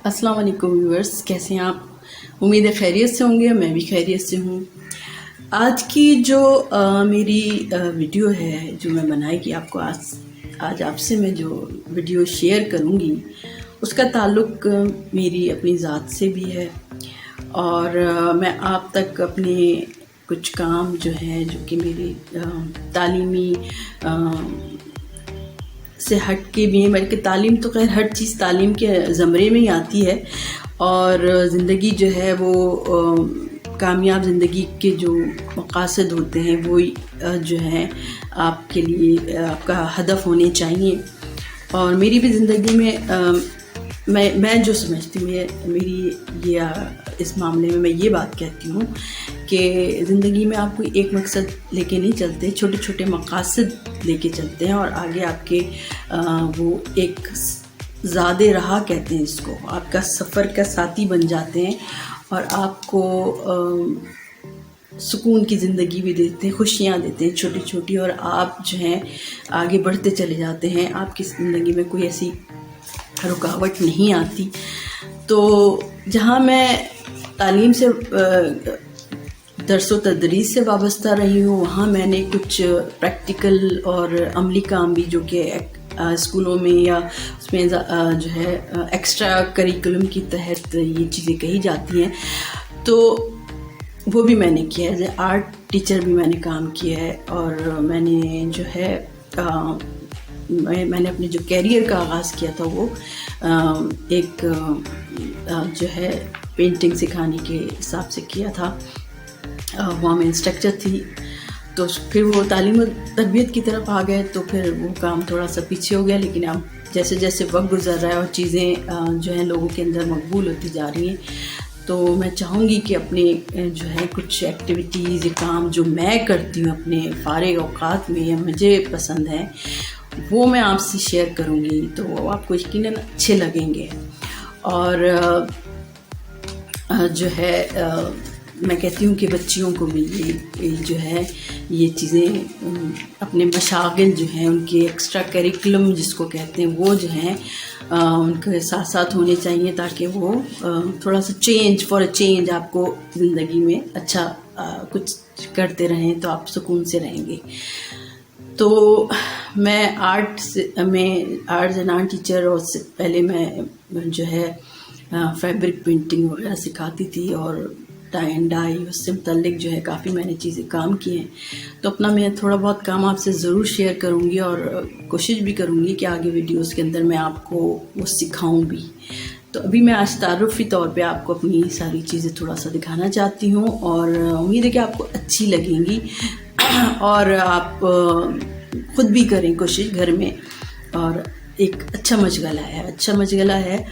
अस्सलाम वालेकुम व्यूअर्स, कैसे हैं आप? उम्मीद है खैरियत से होंगे। मैं भी खैरियत से हूँ। आज की जो मेरी वीडियो है जो मैं बनाएगी आपको आज आपसे मैं जो वीडियो शेयर करूँगी उसका ताल्लुक़ मेरी अपनी ज़ात से भी है और मैं आप तक अपने कुछ काम जो है जो कि मेरी तालीमी से हट के भी है, बल्कि तालीम तो खैर हर चीज़ तालीम के ज़मरे में ही आती है और ज़िंदगी जो है वो कामयाब ज़िंदगी के जो मक़ासद होते हैं वो जो है आपके लिए आपका हदफ होने चाहिए। और मेरी भी ज़िंदगी में मैं जो समझती हूँ मेरी ये इस मामले में मैं ये बात कहती हूँ कि ज़िंदगी में आप कोई एक मकसद लेके नहीं चलते, छोटे छोटे मक़ासद लेके चलते हैं और आगे आपके वो एक ज़ादे राह कहते हैं इसको, आपका सफ़र का साथी बन जाते हैं और आपको सुकून की ज़िंदगी भी देते हैं, खुशियाँ देते हैं छोटी छोटी, और आप जो हैं आगे बढ़ते चले जाते हैं। आपकी ज़िंदगी में कोई ऐसी रुकावट नहीं आती। तो जहाँ मैं तालीम से दरसो तदरीस से वाबस्ता रही हूँ, वहाँ मैंने कुछ प्रैक्टिकल और अमली काम भी जो कि स्कूलों में या उसमें जो है एक्स्ट्रा करिकुलम की तहत ये चीज़ें कही जाती हैं, तो वो भी मैंने किया है। एज आर्ट टीचर भी मैंने काम किया है और मैंने जो है मैंने अपने जो कैरियर का आगाज़ किया था वो एक जो है पेंटिंग सिखाने के हिसाब से किया था। वहाँ मैं इंस्ट्रक्टर थी, तो फिर वो तालीम और तरबियत की तरफ आ गए तो फिर वो काम थोड़ा सा पीछे हो गया। लेकिन अब जैसे जैसे वक्त गुजर रहा है और चीज़ें जो है लोगों के अंदर मकबूल होती जा रही हैं, तो मैं चाहूँगी कि अपने जो है कुछ एक्टिविटीज़ काम जो मैं करती हूँ अपने फ़ारिग औक़ात में या मुझे पसंद है वो मैं आपसे शेयर करूँगी, तो वो आपको यकीनन अच्छे लगेंगे। और जो है मैं कहती हूँ कि बच्चियों को भी ये जो है ये चीज़ें अपने मशागिल जो हैं उनके एक्स्ट्रा करिकुलम जिसको कहते हैं वो जो हैं उनके साथ साथ होने चाहिए, ताकि वो थोड़ा सा फॉर अ चेंज आपको ज़िंदगी में अच्छा कुछ करते रहें तो आप सुकून से रहेंगे। तो मैं आर्ट्स एंड आर्ट टीचर, और उससे पहले मैं जो है फैब्रिक पेंटिंग वगैरह सिखाती थी और टाई एंड डाई उससे मुतल्लिक जो है काफ़ी मैंने चीज़ें काम की हैं। तो अपना मैं थोड़ा बहुत काम आपसे ज़रूर शेयर करूँगी और कोशिश भी करूँगी कि आगे वीडियोस के अंदर मैं आपको वो सिखाऊँ भी। तो अभी मैं आज तारुफ़ी तौर पे आपको अपनी सारी चीज़ें थोड़ा सा दिखाना चाहती हूँ और उम्मीद है कि आपको अच्छी लगेंगी और आप ख़ुद भी करें कोशिश घर में। और एक अच्छा मशगला है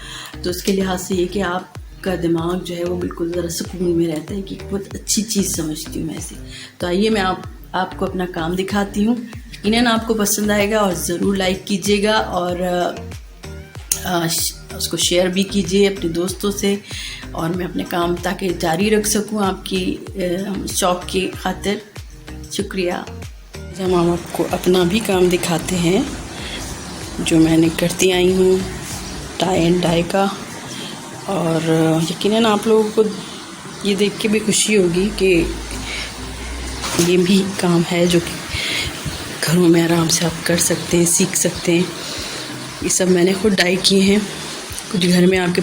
तो उसके लिहाज से ये कि आपका दिमाग जो है वो बिल्कुल ज़रा सुकून में रहता है कि बहुत अच्छी चीज़ समझती हूँ मैं इसे। तो आइए मैं आपको अपना काम दिखाती हूँ, यकीनन आपको पसंद आएगा और ज़रूर लाइक कीजिएगा और उसको शेयर भी कीजिए अपने दोस्तों से, और मैं अपने काम ताकि जारी रख सकूँ आपकी शौक़ की खातिर। शुक्रिया। जब हम आपको अपना भी काम दिखाते हैं जो मैंने करती आई हूँ टाई एंड डाई का, और यकीनन आप लोगों को ये देख के भी खुशी होगी कि ये भी काम है जो कि घरों में आराम से आप कर सकते हैं, सीख सकते हैं। ये सब मैंने खुद डाई किए हैं। कुछ घर में आपके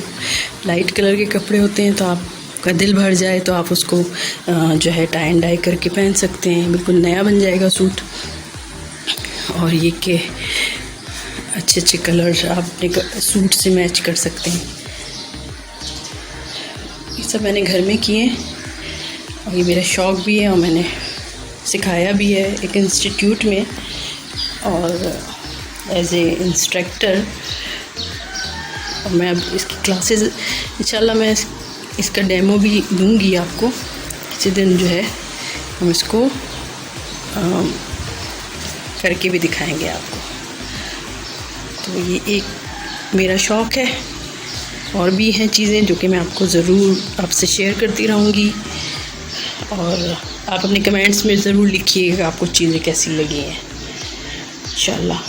लाइट कलर के कपड़े होते हैं तो आपका दिल भर जाए तो आप उसको जो है टाई एंड डाई करके पहन सकते हैं, बिल्कुल नया बन जाएगा सूट। और ये के अच्छे अच्छे कलर आप अपने सूट से मैच कर सकते हैं। ये सब मैंने घर में किए और ये मेरा शौक़ भी है और मैंने सिखाया भी है एक इंस्टीट्यूट में और एज ए इंस्ट्रक्टर। और मैं अब इसकी क्लासेस इंशाल्लाह मैं इसका डेमो भी दूंगी आपको किसी दिन, जो है हम इसको करके भी दिखाएंगे आपको। तो ये एक मेरा शौक़ है और भी हैं चीज़ें जो कि मैं आपको ज़रूर आपसे शेयर करती रहूँगी, और आप अपने कमेंट्स में ज़रूर लिखिएगा आपको चीज़ें कैसी लगी हैं इंशाल्लाह।